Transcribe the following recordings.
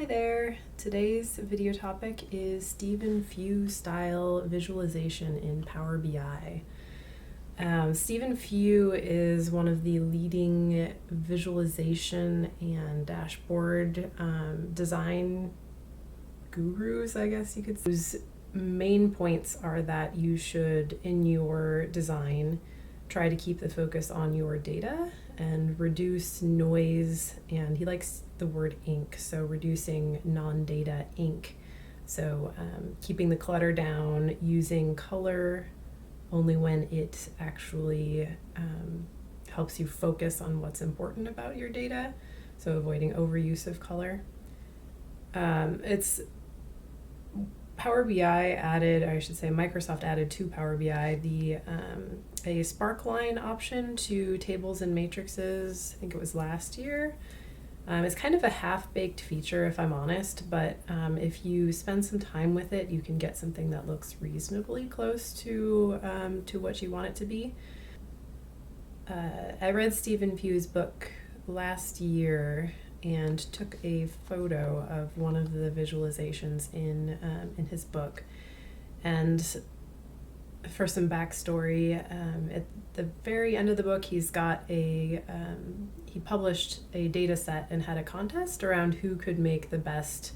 Hi there! Today's video topic is Stephen Few style visualization in Power BI. Stephen Few is one of the leading visualization and dashboard design gurus, I guess you could say. Whose main points are that you should, in your design, try to keep the focus on your data and reduce noise, and he likes the word ink, so reducing non-data ink. So keeping the clutter down, using color only when it actually helps you focus on what's important about your data, so avoiding overuse of color. Power BI added, or I should say Microsoft added to Power BI a sparkline option to tables and matrices. I think it was last year. It's kind of a half-baked feature, if I'm honest, but if you spend some time with it, you can get something that looks reasonably close to what you want it to be. I read Stephen Few's book last year and took a photo of one of the visualizations in his book. And for some backstory, at the very end of the book, he's got he published a data set and had a contest around who could make the best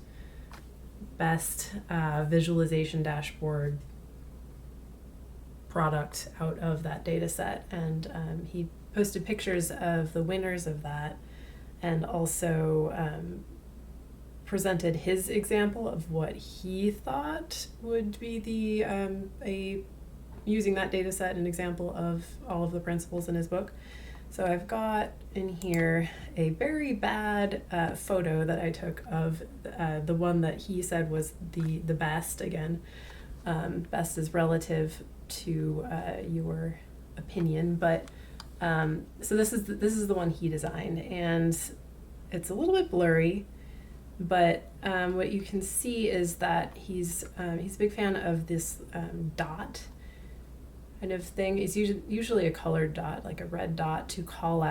visualization dashboard product out of that data set. And he posted pictures of the winners of that, and also presented his example of what he thought would be the using that data set, an example of all of the principles in his book. So I've got in here a very bad photo that I took of the one that he said was the best. Again, best is relative to your opinion, but so this is the one he designed, and it's a little bit blurry, but what you can see is that he's a big fan of this dot kind of thing. It's usually a colored dot, like a red dot, to call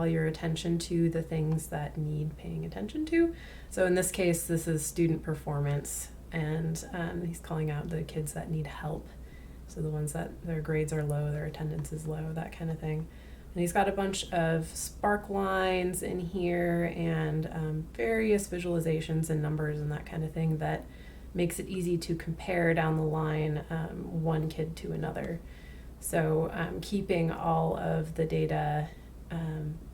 your attention to the things that need paying attention to. So in this case, this is student performance, and he's calling out the kids that need help. So the ones that their grades are low, their attendance is low, that kind of thing. And he's got a bunch of spark lines in here and various visualizations and numbers and that kind of thing that makes it easy to compare down the line one kid to another. So keeping all of the data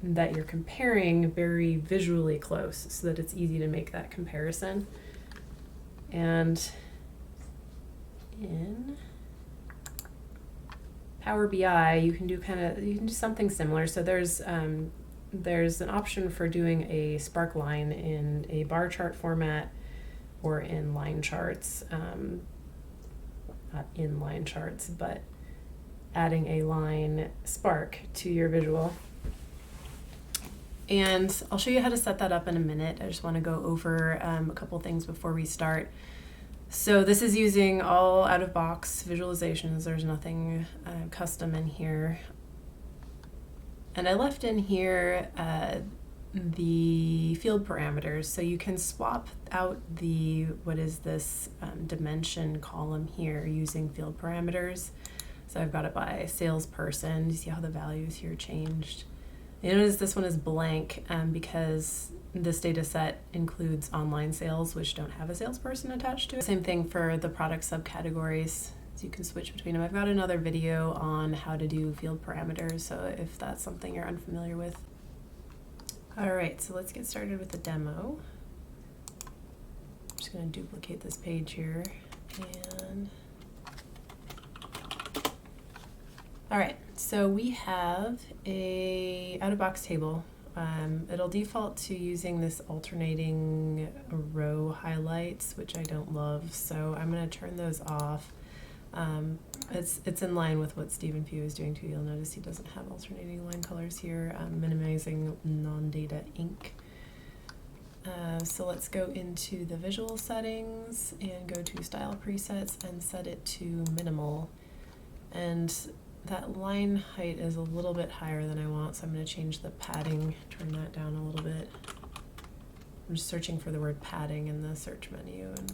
that you're comparing very visually close so that it's easy to make that comparison. And in Power BI, you can do something similar. So there's an option for doing a sparkline in a bar chart format or in line charts. Not in line charts, but adding a line spark to your visual. And I'll show you how to set that up in a minute. I just want to go over a couple things before we start. So this is using all out-of-box visualizations. There's nothing custom in here. And I left in here the field parameters, so you can swap out what is this dimension column here using field parameters. So I've got it by salesperson. You see how the values here changed. You notice this one is blank because this data set includes online sales, which don't have a salesperson attached to it. Same thing for the product subcategories, so you can switch between them. I've got another video on how to do field parameters, so if that's something you're unfamiliar with. All right, so let's get started with the demo. I'm just going to duplicate this page here. And all right, so we have a out-of-box table. It'll default to using this alternating row highlights, which I don't love, so I'm going to turn those off. It's in line with what Stephen Few is doing too. You'll notice he doesn't have alternating line colors here, minimizing non-data ink. So let's go into the visual settings and go to style presets and set it to minimal. And that line height is a little bit higher than I want, so I'm going to change the padding, turn that down a little bit. I'm just searching for the word padding in the search menu, and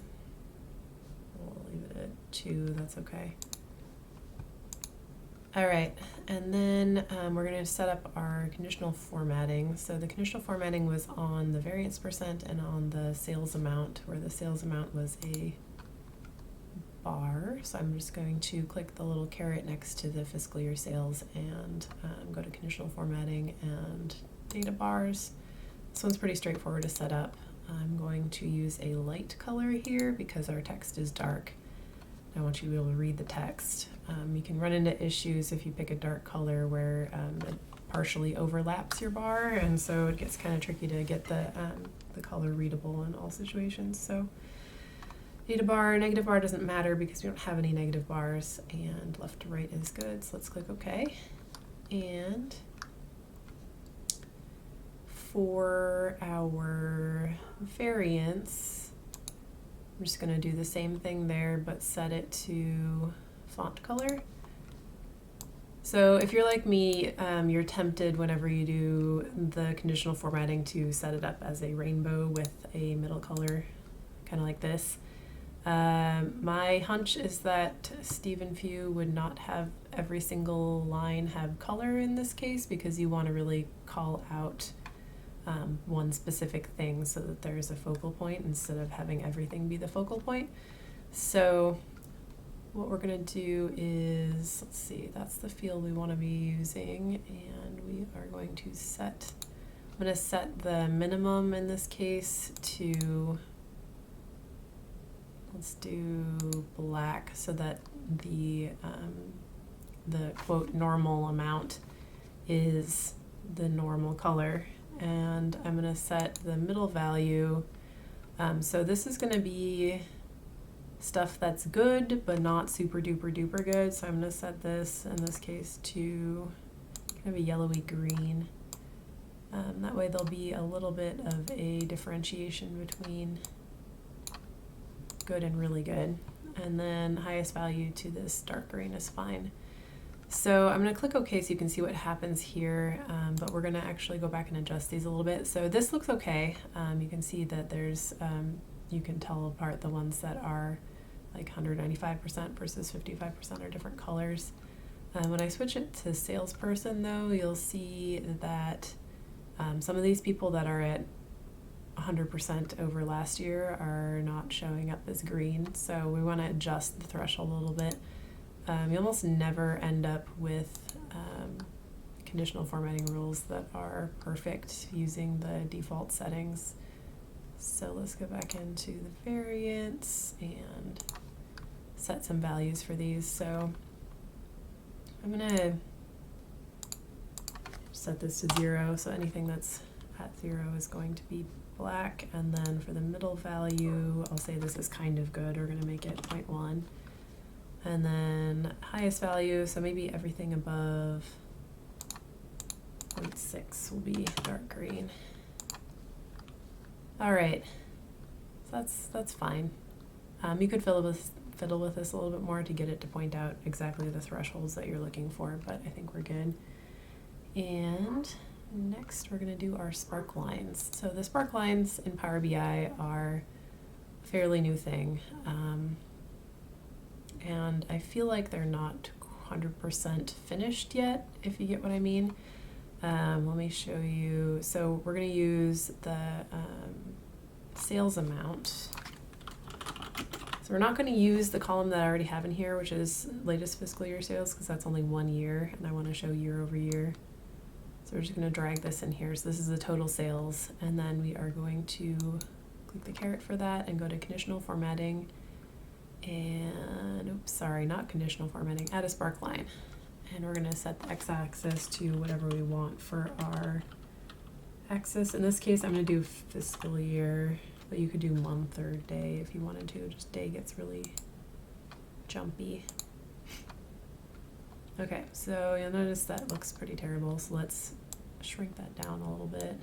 we'll leave it at 2, that's okay. All right, and then we're going to set up our conditional formatting. So the conditional formatting was on the variance percent and on the sales amount, where the sales amount was a bar. So I'm just going to click the little caret next to the fiscal year sales and go to conditional formatting and data bars. This one's pretty straightforward to set up. I'm going to use a light color here because our text is dark. I want you to be able to read the text. You can run into issues if you pick a dark color where it partially overlaps your bar, and so it gets kind of tricky to get the color readable in all situations. So data bar, negative bar doesn't matter because we don't have any negative bars, and left to right is good. So let's click OK. And for our variance, I'm just going to do the same thing there, but set it to font color. So if you're like me, you're tempted whenever you do the conditional formatting to set it up as a rainbow with a middle color, kind of like this. My hunch is that Stephen Few would not have every single line have color in this case, because you want to really call out one specific thing so that there's a focal point instead of having everything be the focal point. So what we're going to do is, let's see, that's the field we want to be using, and we are going to set, I'm going to set the minimum in this case to, let's do black, so that the quote normal amount is the normal color. And I'm going to set the middle value. So this is going to be stuff that's good, but not super duper duper good. So I'm going to set this, in this case, to kind of a yellowy green. That way there'll be a little bit of a differentiation between good and really good. And then highest value to this dark green is fine. So I'm going to click OK so you can see what happens here, but we're going to actually go back and adjust these a little bit. So this looks okay. You can see that there's, you can tell apart the ones that are like 195% versus 55% are different colors. When I switch it to salesperson though, you'll see that some of these people that are at 100% over last year are not showing up as green. So we want to adjust the threshold a little bit. You almost never end up with conditional formatting rules that are perfect using the default settings. So let's go back into the variance and set some values for these. So I'm going to set this to 0, so anything that's at 0 is going to be black. And then for the middle value, I'll say this is kind of good. We're going to make it 0.1. And then highest value, so maybe everything above 0.6 will be dark green. All right, so that's fine. You could fiddle with this a little bit more to get it to point out exactly the thresholds that you're looking for, but I think we're good. And next we're going to do our spark lines. So the spark lines in Power BI are a fairly new thing. And I feel like they're not 100% finished yet, if you get what I mean. Let me show you. So we're going to use the sales amount. So we're not going to use the column that I already have in here, which is latest fiscal year sales, because that's only 1 year, and I want to show year over year. So we're just going to drag this in here. So this is the total sales, and then we are going to click the caret for that and go to conditional formatting. And oops, sorry, not conditional formatting, add a spark line. And we're going to set the x-axis to whatever we want for our axis. In this case, I'm going to do fiscal year, but you could do month or day if you wanted to. Just day gets really jumpy. Okay, so you'll notice that looks pretty terrible, so let's shrink that down a little bit.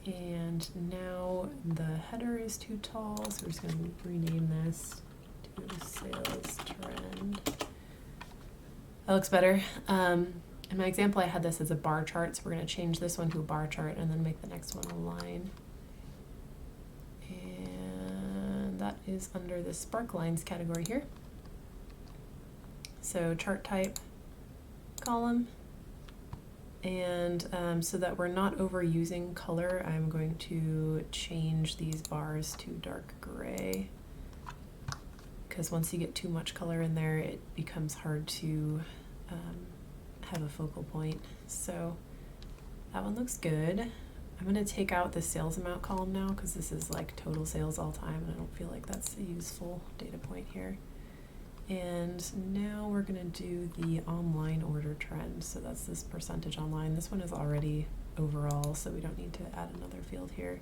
And now the header is too tall, so we're just going to rename this to sales trend. That looks better. And In my example, I had this as a bar chart, so we're going to change this one to a bar chart and then make the next one a line. And that is under the sparklines category here. So chart type, column, and so that we're not overusing color, I'm going to change these bars to dark gray, because once you get too much color in there, it becomes hard to have a focal point. So that one looks good. I'm going to take out the sales amount column now, because this is like total sales all time, and I don't feel like that's a useful data point here. And now we're going to do the online order trend. So that's this percentage online. This one is already overall, so we don't need to add another field here.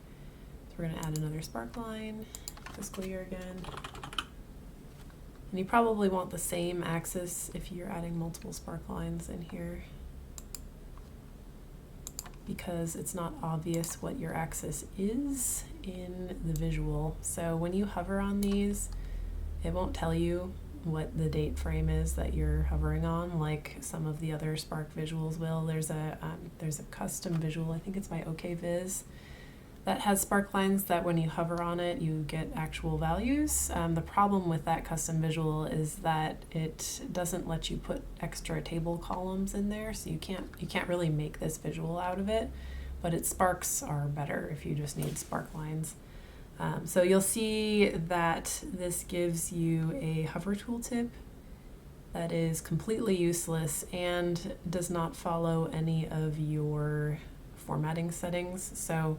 So we're going to add another sparkline, fiscal year again. And you probably want the same axis if you're adding multiple sparklines in here, because it's not obvious what your axis is in the visual. So when you hover on these, it won't tell you what the date frame is that you're hovering on, like some of the other Spark visuals will. There's a custom visual, I think it's by OKViz, that has sparklines that when you hover on it, you get actual values. The problem with that custom visual is that it doesn't let you put extra table columns in there, so you can't really make this visual out of it, but its sparks are better if you just need sparklines. So you'll see that this gives you a hover tooltip that is completely useless and does not follow any of your formatting settings. So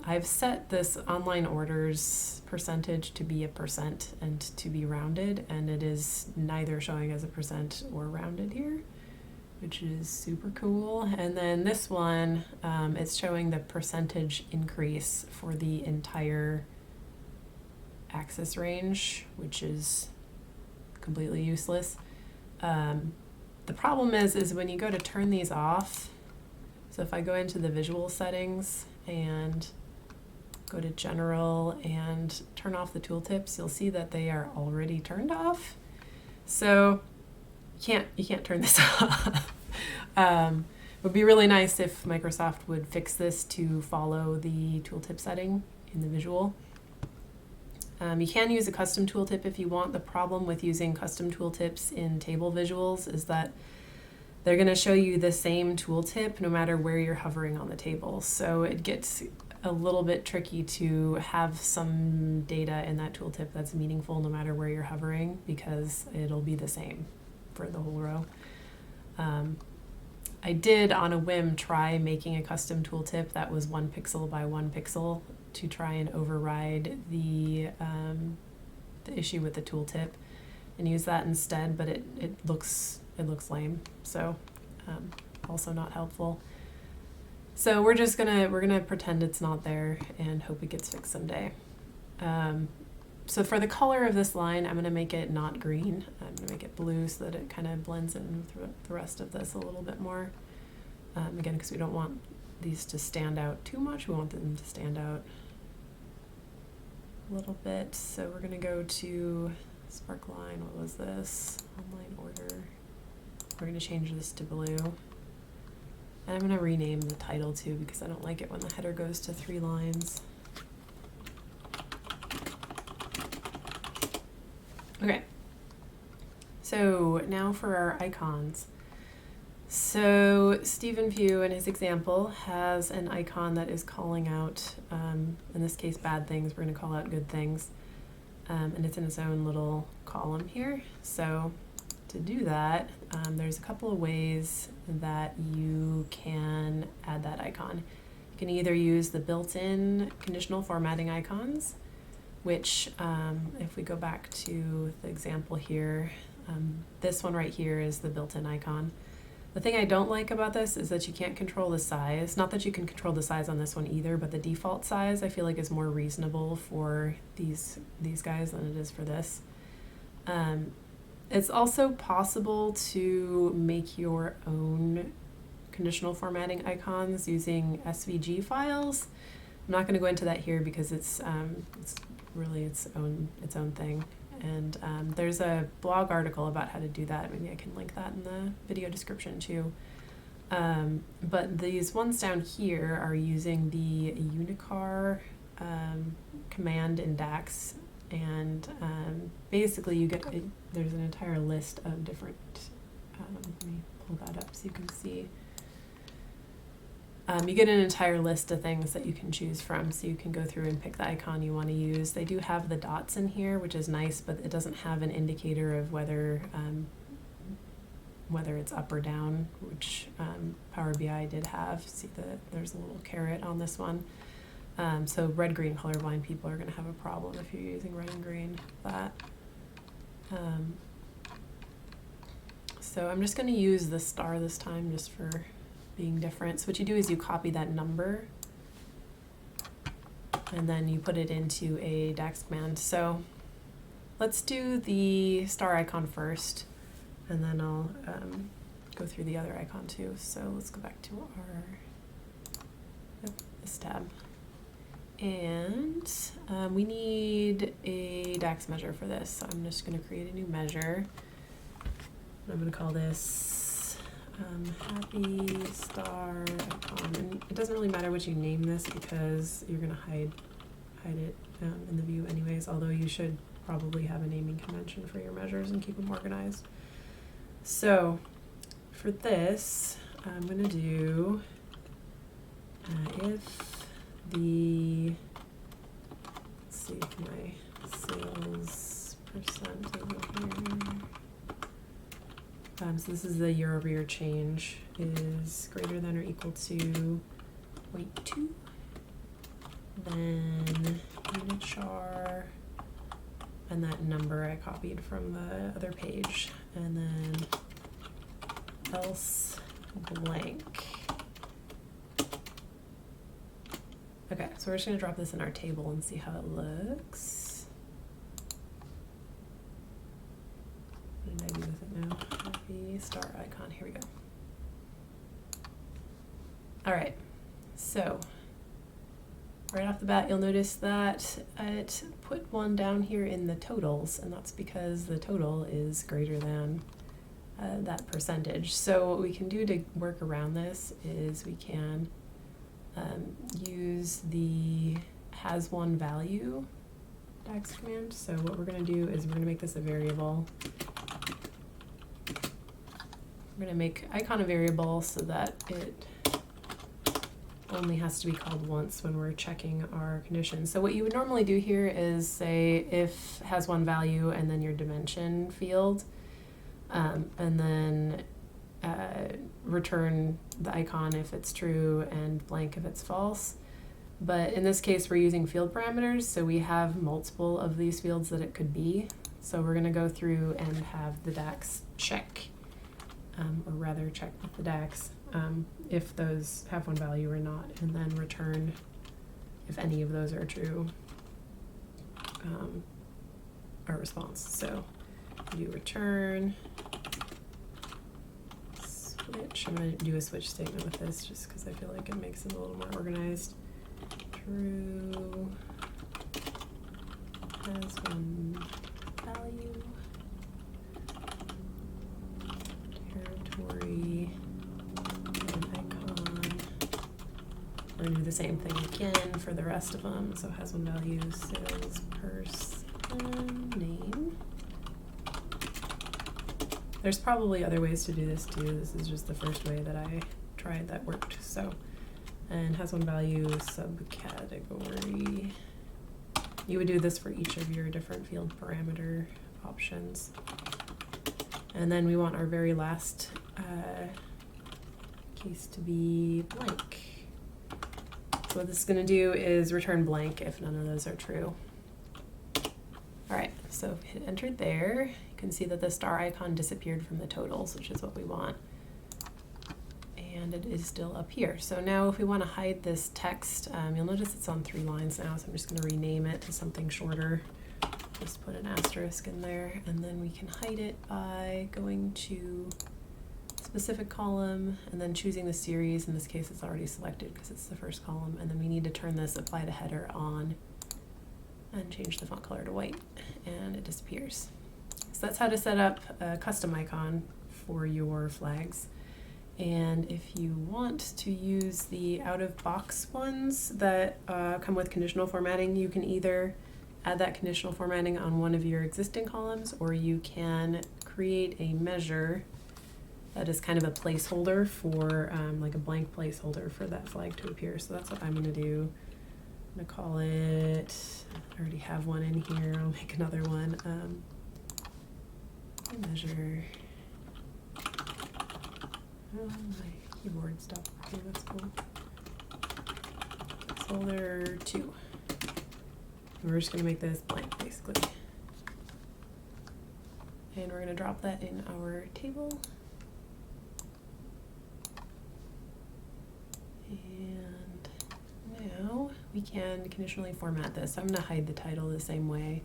I've set this online orders percentage to be a % and to be rounded, and it is neither showing as a % or rounded here, which is super cool. And then this one, it's showing the percentage increase for the entire axis range, which is completely useless. The problem is when you go to turn these off, so if I go into the visual settings and go to general and turn off the tooltips, you'll see that they are already turned off. So you can't turn this off. It would be really nice if Microsoft would fix this to follow the tooltip setting in the visual. You can use a custom tooltip if you want. The problem with using custom tooltips in table visuals is that they're going to show you the same tooltip no matter where you're hovering on the table. So it gets a little bit tricky to have some data in that tooltip that's meaningful no matter where you're hovering, because it'll be the same for the whole row. I did on a whim try making a custom tooltip that was 1 pixel by 1 pixel to try and override the issue with the tooltip and use that instead, but it looks lame, so also not helpful. So we're gonna pretend it's not there and hope it gets fixed someday. So for the color of this line, I'm going to make it not green. I'm going to make it blue so that it kind of blends in with the rest of this a little bit more. Again, because we don't want these to stand out too much. We want them to stand out a little bit. So we're going to go to Sparkline. What was this? Online order. We're going to change this to blue. And I'm going to rename the title too, because I don't like it when the header goes to 3 lines. Okay, so now for our icons. So Stephen Pugh in his example has an icon that is calling out, in this case, bad things. We're going to call out good things. And it's in its own little column here. So to do that, there's a couple of ways that you can add that icon. You can either use the built-in conditional formatting icons, which if we go back to the example here, this one right here is the built-in icon. The thing I don't like about this is that you can't control the size. Not that you can control the size on this one either, but the default size I feel like is more reasonable for these guys than it is for this. It's also possible to make your own conditional formatting icons using SVG files. I'm not going to go into that here because it's really its own thing. And there's a blog article about how to do that. Maybe I can link that in the video description too. But these ones down here are using the unichar command in DAX, and basically you get there's an entire list of different. Let me pull that up so you can see. You get an entire list of things that you can choose from, so you can go through and pick the icon you want to use. They do have the dots in here, which is nice, but it doesn't have an indicator of whether it's up or down, which Power BI did have. See there's a little caret on this one. So red-green colorblind people are going to have a problem if you're using red and green with that. So I'm just going to use the star this time just for being different. So what you do is you copy that number and then you put it into a DAX command. So let's do the star icon first, and then I'll go through the other icon too. So let's go back to this tab. And we need a DAX measure for this. So I'm just going to create a new measure. I'm going to call this happy star icon. And it doesn't really matter what you name this because you're going to hide it in the view anyways, although you should probably have a naming convention for your measures and keep them organized. So for this, I'm going to do if the, let's see if my sales percent over here. So this is the year-over-year change is greater than or equal to 0.2. Then unichar, and that number I copied from the other page, and then else blank. Okay, so we're just going to drop this in our table and see how it looks. What did I do with it now? Happy star icon. Here we go. All right, so right off the bat, you'll notice that it put one down here in the totals, and that's because the total is greater than that percentage. So what we can do to work around this is we can use the has one value DAX command. So what we're going to do is we're going to make this a variable. We're going to make icon a variable so that it only has to be called once when we're checking our conditions. So what you would normally do here is say if has one value and then your dimension field, and then return the icon if it's true and blank if it's false. But in this case we're using field parameters, so we have multiple of these fields that it could be. So we're going to go through and have the DAX check, or rather check with the DAX if those have one value or not, and then return if any of those are true, our response. So do return switch. I'm going to do a switch statement with this just because I feel like it makes it a little more organized. True has one value, territory, and icon. We're going to do the same thing again for the rest of them. So has one value, salesperson, name. There's probably other ways to do this too. This is just the first way that I tried that worked. So, and has one value, subcategory. You would do this for each of your different field parameter options. And then we want our very last case to be blank. So what this is going to do is return blank if none of those are true. All right, so hit enter there. You can see that the star icon disappeared from the totals, which is what we want. And it is still up here. So now if we want to hide this text, you'll notice it's on 3 lines now, so I'm just going to rename it to something shorter. Just put an asterisk in there, and then we can hide it by going to specific column and then choosing the series. In this case, it's already selected because it's the first column, and then we need to turn this apply to header on. and change the font color to white, and it disappears. So that's how to set up a custom icon for your flags. And if you want to use the out-of-box ones that come with conditional formatting, you can either add that conditional formatting on one of your existing columns, or you can create a measure that is kind of a placeholder for, like a blank placeholder for that flag to appear. So that's what I'm gonna do. I'm gonna call it, I already have one in here, I'll make another one. Measure. Oh, my keyboard stopped working, that's cool. Placeholder 2. We're just gonna make this blank, basically. And we're gonna drop that in our table. And now we can conditionally format this. So I'm gonna hide the title the same way.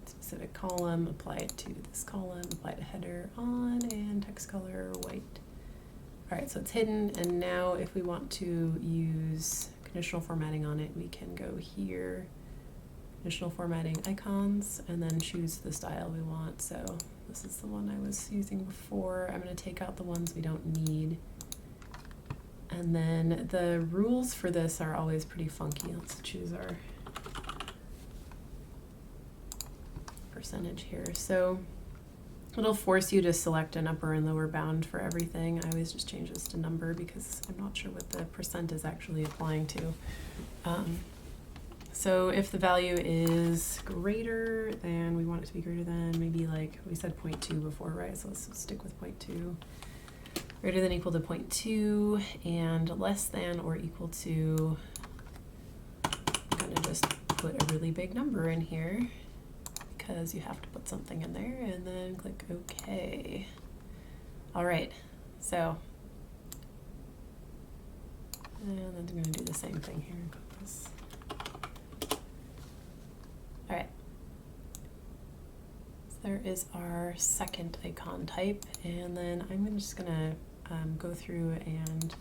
Specific column, apply it to this column, apply to header on, and text color white. All right, so it's hidden, and now if we want to use conditional formatting on it, we can go here, conditional formatting icons, and then choose the style we want. So this is the one I was using before. I'm gonna take out the ones we don't need. And then the rules for this are always pretty funky. Let's choose our percentage here. So it'll force you to select an upper and lower bound for everything. I always just change this to number because I'm not sure what the percent is actually applying to. So if the value is greater than, we want it to be greater than, maybe like we said 0.2 before, right? So let's stick with 0.2. Greater than equal to 0.2 and less than or equal to, I'm gonna just put a really big number in here, because you have to put something in there, and then click OK. All right, so, and then I'm going to do the same thing here. All right, so there is our second icon type, and then I'm just going to go through and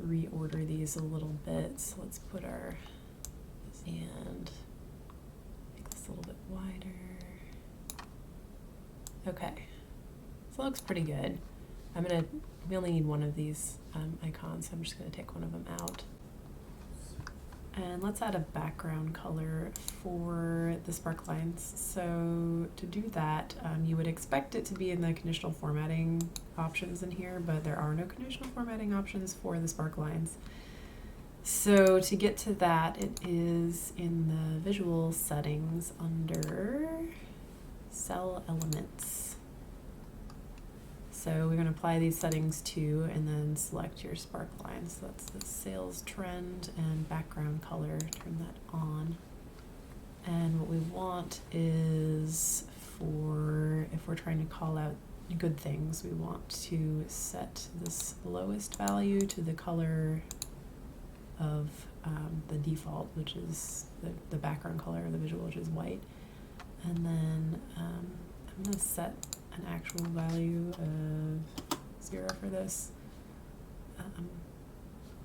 reorder these a little bit. So let's put our, and a little bit wider. Okay, so it looks pretty good. We only need one of these icons, so I'm just gonna take one of them out. And let's add a background color for the sparklines. So to do that, you would expect it to be in the conditional formatting options in here, but there are no conditional formatting options for the sparklines. So to get to that, it is in the visual settings under cell elements. So we're going to apply these settings to, and then select your sparkline. So that's the sales trend and background color, turn that on. And what we want is for, if we're trying to call out good things, we want to set this lowest value to the color of the default, which is the background color of the visual, which is white. And then I'm going to set an actual value of 0 for this.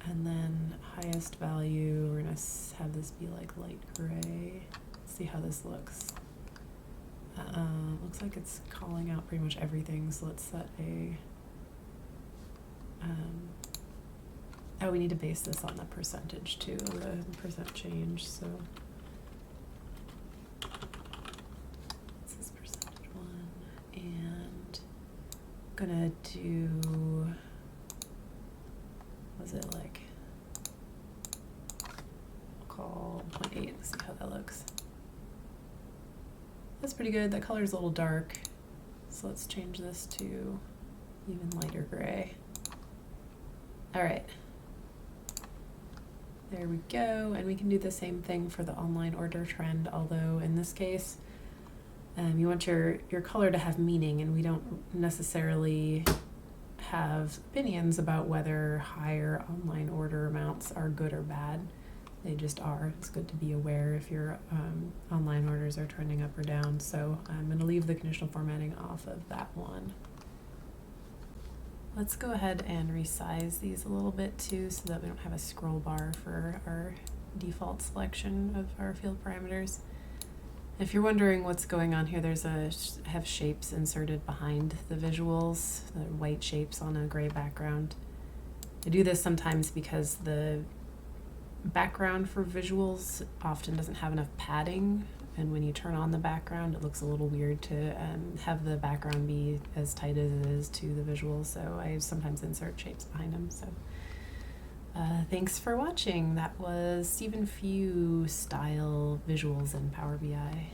And then highest value, we're going to have this be like light gray. Let's see how this looks. Looks like it's calling out pretty much everything, so let's set a oh, we need to base this on the percentage too, the percent change, so this is percentage 1, and I'm gonna do, was it like, I'll call 0.8 and see how that looks. That's pretty good. That color's a little dark, so let's change this to even lighter gray. All right. There we go, and we can do the same thing for the online order trend, although in this case, you want your color to have meaning, and we don't necessarily have opinions about whether higher online order amounts are good or bad. They just are. It's good to be aware if your online orders are trending up or down. So I'm going to leave the conditional formatting off of that one. Let's go ahead and resize these a little bit too, so that we don't have a scroll bar for our default selection of our field parameters. If you're wondering what's going on here, I have shapes inserted behind the visuals, the white shapes on a gray background. I do this sometimes because the background for visuals often doesn't have enough padding, and when you turn on the background, it looks a little weird to have the background be as tight as it is to the visuals, so I sometimes insert shapes behind them. So thanks for watching. That was Stephen Few style visuals in Power BI.